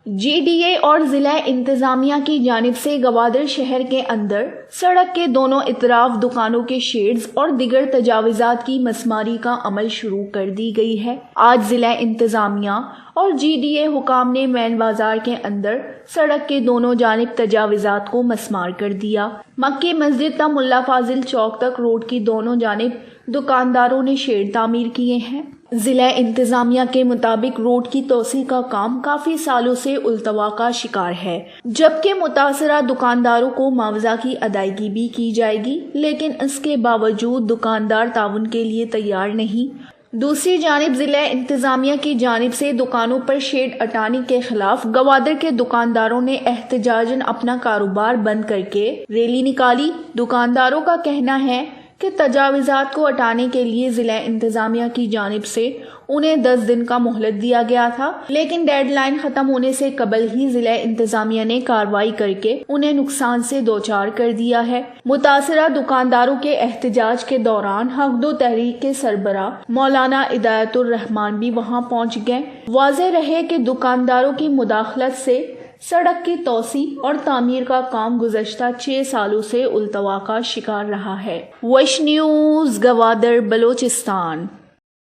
GDA اور ضلع انتظامیہ کی جانب سے گوادر شہر کے اندر سڑک کے دونوں اطراف دکانوں کے شیڈز اور دیگر تجاوزات کی مسماری کا عمل شروع کر دی گئی ہے۔ آج ضلع انتظامیہ اور GDA حکام نے مین بازار کے اندر سڑک کے دونوں جانب تجاوزات کو مسمار کر دیا۔ مکی مسجد تا ملا فاضل چوک تک روڈ کی دونوں جانب دکانداروں نے شیڈ تعمیر کیے ہیں۔ ضلع انتظامیہ کے مطابق روڈ کی توسیع کا کام کافی سالوں سے التوا کا شکار ہے، جبکہ متاثرہ دکانداروں کو معاوضہ کی ادائیگی بھی کی جائے گی، لیکن اس کے باوجود دکاندار تعاون کے لیے تیار نہیں۔ دوسری جانب ضلع انتظامیہ کی جانب سے دکانوں پر شیڈ ہٹانے کے خلاف گوادر کے دکانداروں نے احتجاجاً اپنا کاروبار بند کر کے ریلی نکالی۔ دکانداروں کا کہنا ہے کہ تجاوزات کو ہٹانے کے لیے ضلع انتظامیہ کی جانب سے انہیں 10 دن کا مہلت دیا گیا تھا، لیکن ڈیڈ لائن ختم ہونے سے قبل ہی ضلع انتظامیہ نے کارروائی کر کے انہیں نقصان سے دوچار کر دیا ہے۔ متاثرہ دکانداروں کے احتجاج کے دوران حق دو تحریک کے سربراہ مولانا ہدایت الرحمان بھی وہاں پہنچ گئے۔ واضح رہے کہ دکانداروں کی مداخلت سے سڑک کی توسیع اور تعمیر کا کام گزشتہ 6 سالوں سے التوا کا شکار رہا ہے۔ وش نیوز، گوادر، بلوچستان۔